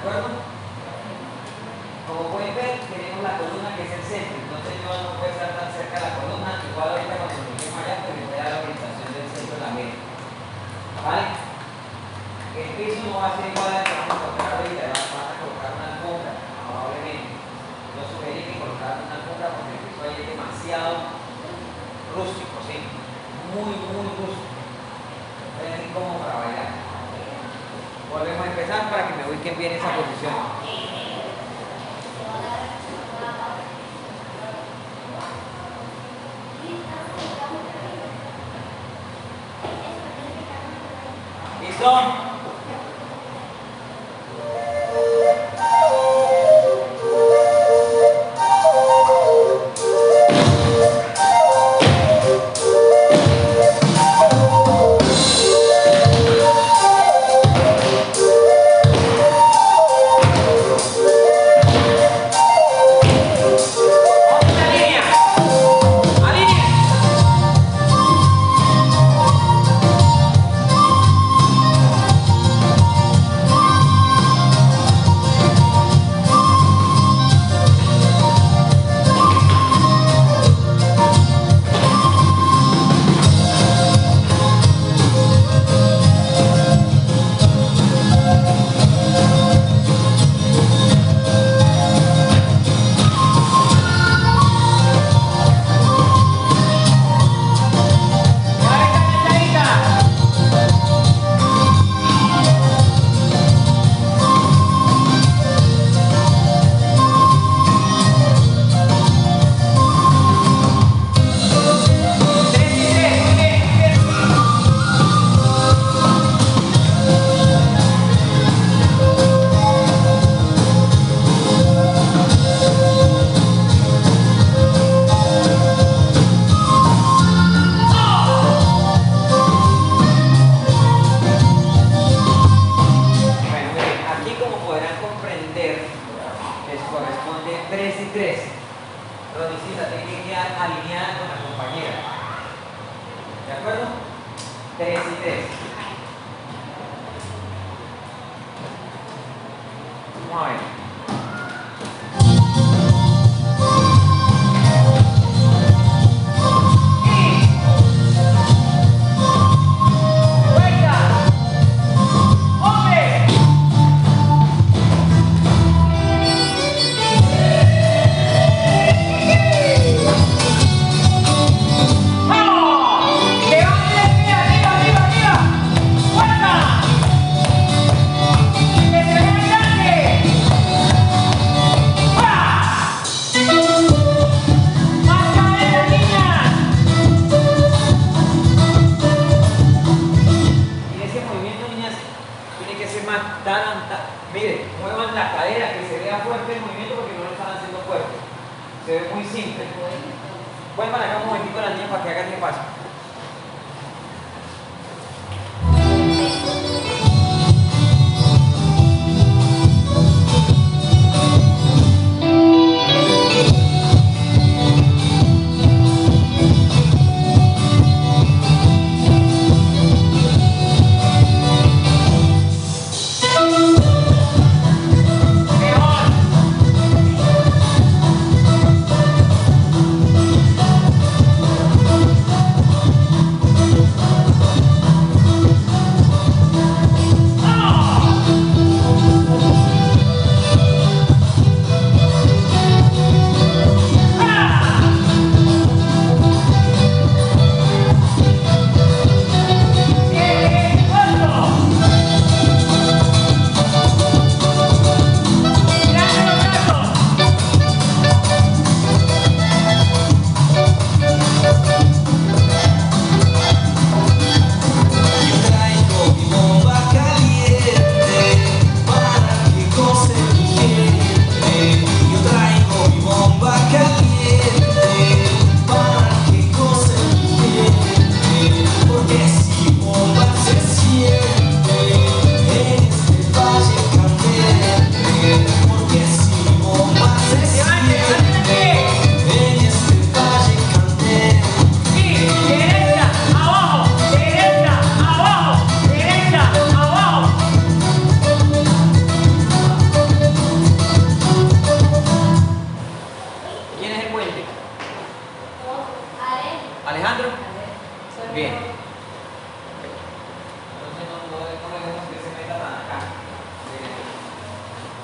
acuerdo? Como pueden ver, tenemos la columna que es el centro, entonces yo no puedo estar tan cerca de la columna, igual ahorita cuando nos lleguemos allá, pues les voy a dar la orientación del centro de la media. ¿Vale? El piso no va a ser igual al que vamos a colocar ahorita, van a colocar una alfombra, probablemente. Yo sugerí que colocaran una alfombra porque el piso ahí es demasiado rústico, ¿sí? Muy rústico. Es incómodo para bailar. Volvemos a empezar para que me ubiquen bien esa posición. ¿Listo?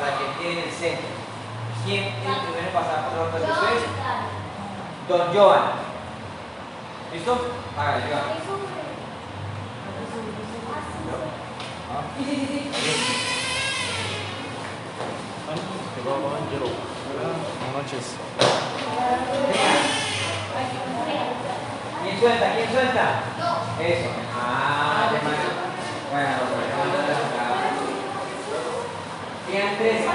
para que quede en el centro. ¿Quién es el primero en pasar por la ronda de ustedes? Don Joan. ¿Listo? Hágale, Joan. Buenas noches. ¿Quién suelta? ¿Quién suelta? Eso. Ah, de mano. Bueno, quedan 3 y 3.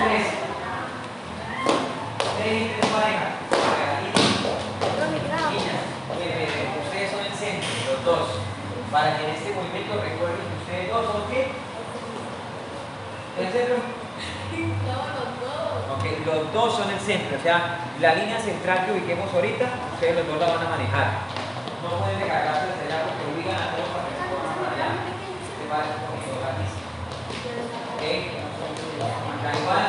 3 y 3 parejas. Niñas, ustedes son el centro, los dos. Para que en este movimiento recuerden que ustedes dos son ¿qué? ¿El centro? Ok, los dos son el centro, o sea, la línea central que ubiquemos ahorita, ustedes los dos la van a manejar. No pueden recargarse desde allá porque obligan a todos para que se corran para allá. Se va un poquito gratis. Ok, acá igual,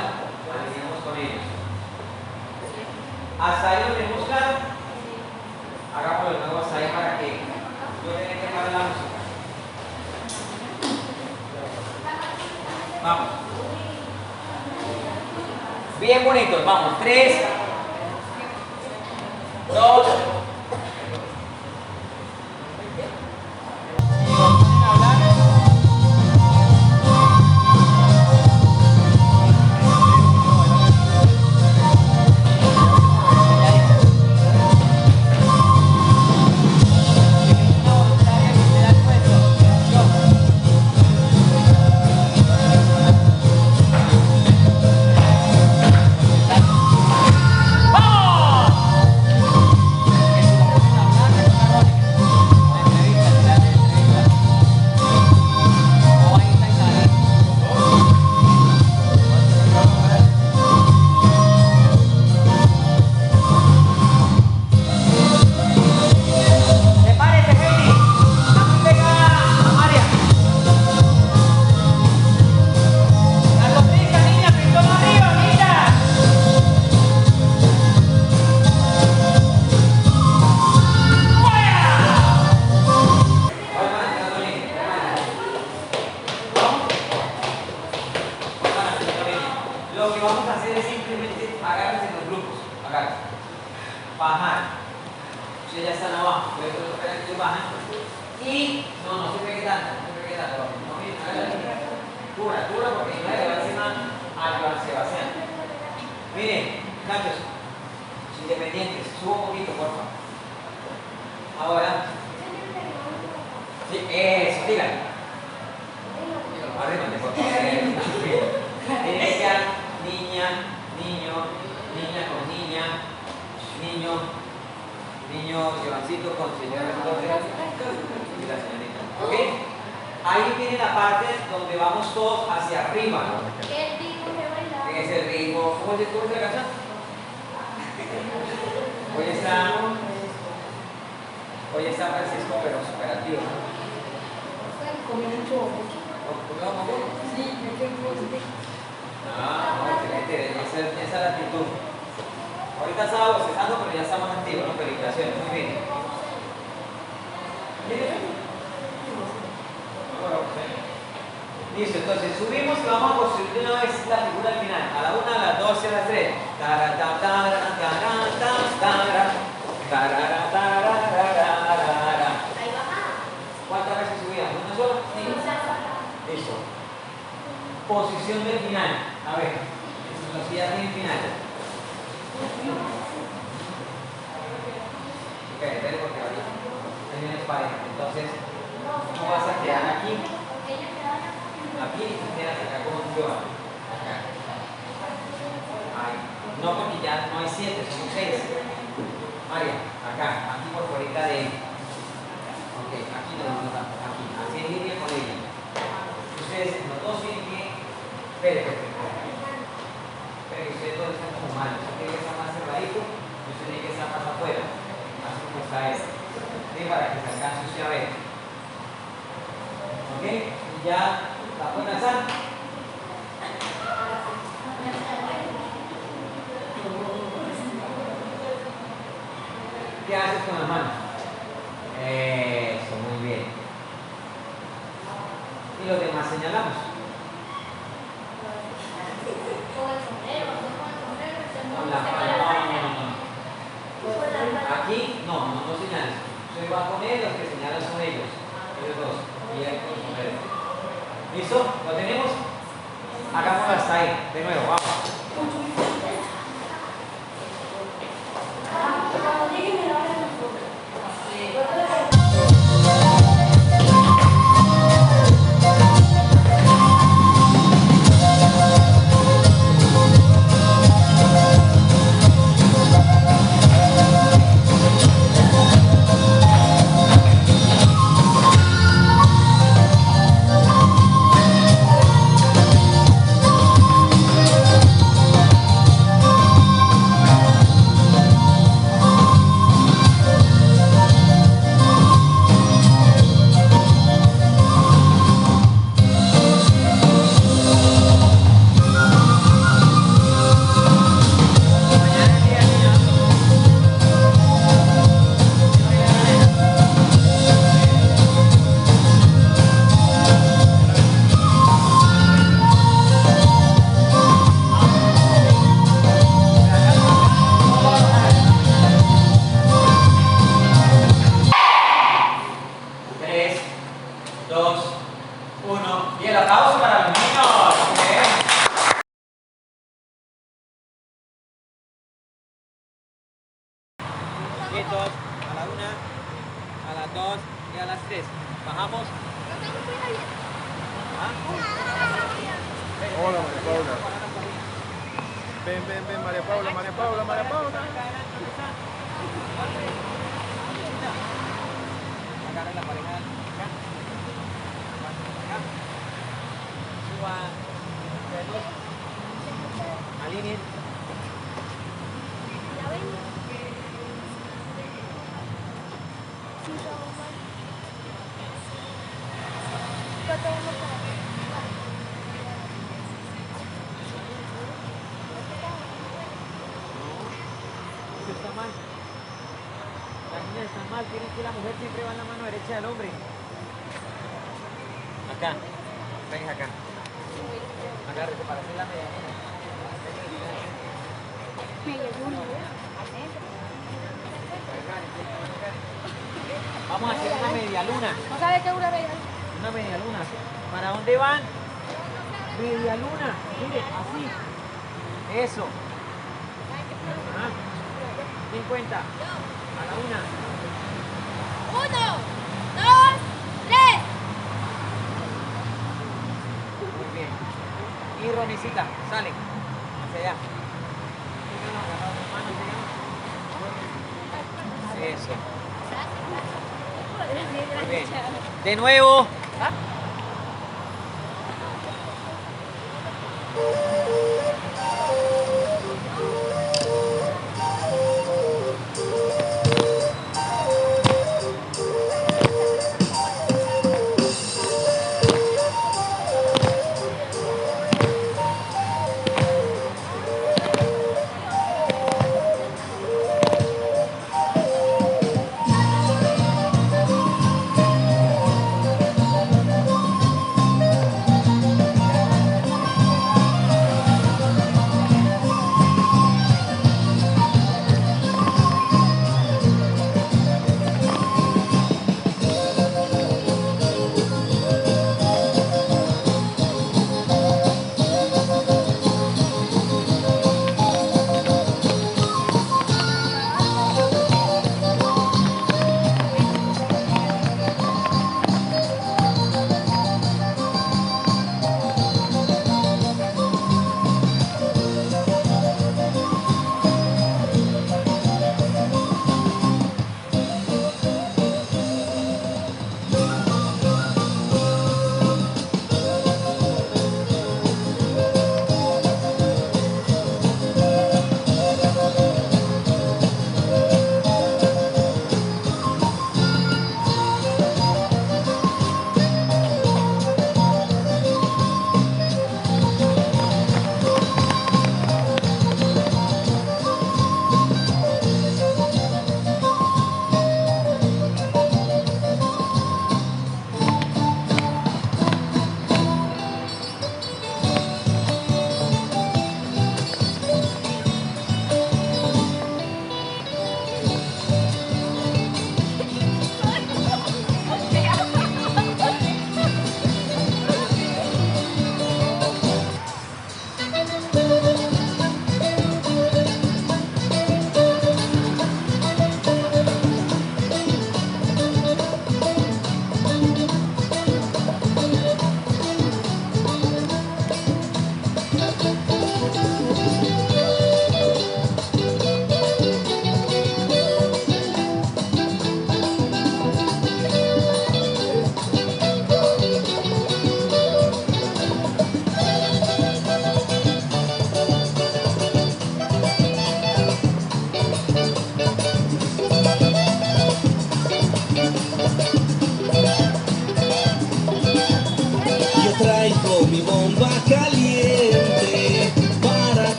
alineamos con ellos. Hasta ahí lo tenemos claro. Hagámoslo de nuevo hasta ahí para que yo tenga que parar la música. Vamos. Bien bonitos, vamos. 3, 2. Lo que vamos a hacer es simplemente agárrense en los grupos, agárrense, bajar, ustedes ya están abajo, por eso esperan que bajan y no se pegue tanto, no miren, hagan la línea, cura porque no le va encima a Joan Sebastián. Miren, muchachos, independientes, subo un poquito, por favor. Ahora, sí, eso, díganlo. Arrímate, por favor. Tiene que quedar niña, niño, niña con niña, niño, Joancito con señora y la señorita. ¿Ok? Ahí viene la parte donde vamos todos hacia arriba. ¿Qué es el ritmo? ¿Cómo es la canción? Hoy está Francisco, pero súper activo, ¿no? No, excelente, esa es la actitud. Ahorita estaba bostezando, pero ya estamos activos, ¿no? Felicitaciones, muy bien. Listo, entonces subimos y vamos a construir de una vez la figura al final. A la 1, a las 2 y a las 3. ¿Cuántas veces subíamos? ¿Una sola? Sí. Listo. Posición del final. A ver, velocidad del final. Ok, espere porque ahí viene pareja. Entonces, tú vas a quedar aquí. Aquí y tú quedas acá con un Joan. Acá. Ahí. No, porque ya no hay 7, son 6. María, acá, aquí por fuera de él. Ok, aquí no, aquí, así en línea con ella. Ustedes, los dos tienen que. Espere, ustedes todos están como malos. Usted tiene que estar más cerradito y usted tiene que estar más afuera. Así como está esto. ¿Sí? Para que se alcance usted a ver. ¿Ok? Y ya la pueden alzar. ¿Qué haces con las manos? Eso, muy bien. Y los demás señalamos. ¿Listo? ¿Lo tenemos? Hagámoslo hasta ahí. De nuevo, vamos. Quietos, a la 1, a las 2 y a las 3. Bajamos. ¿Ah? Hola, María Paula. Ven, ven, ven, María Paula, María Paula, María Paula. Agarra la pareja acá. Acá. Suban. Alineen. Está mal. Las niñas están mal, tienen que la mujer siempre va en la mano derecha del hombre. Acá, ven acá. Agárrese para hacer la media luna. Vamos a hacer una media luna. ¿No sabe qué es una media? Una media luna. ¿Para dónde van? Media luna. Mire, así. Eso. Ah, 50. A la 1. 1, 2, 3. Muy bien. Y Ronicita, salen. Hacia allá. Eso. Muy bien. De nuevo.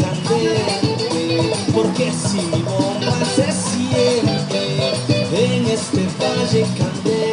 candente, porque si mi bomba se siente en este valle candente.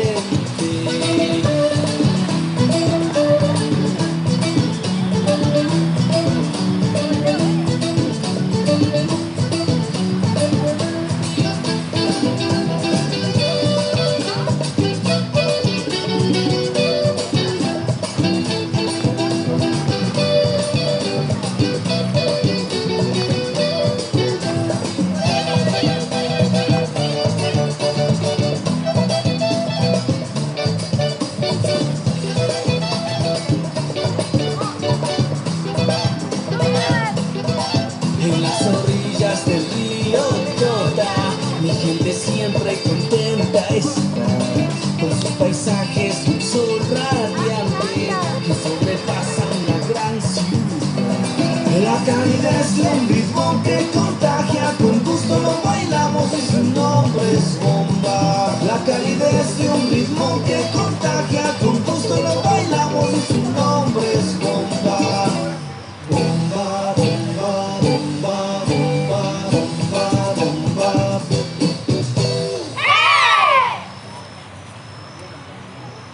En las orillas del río Tota, mi gente siempre contenta está, con sus paisajes y un sol radiante que sobrepasan la gran ciudad. La calidez de un ritmo que contagia, con gusto lo bailamos y su nombre es bomba. La calidez de un ritmo que contagia, con gusto lo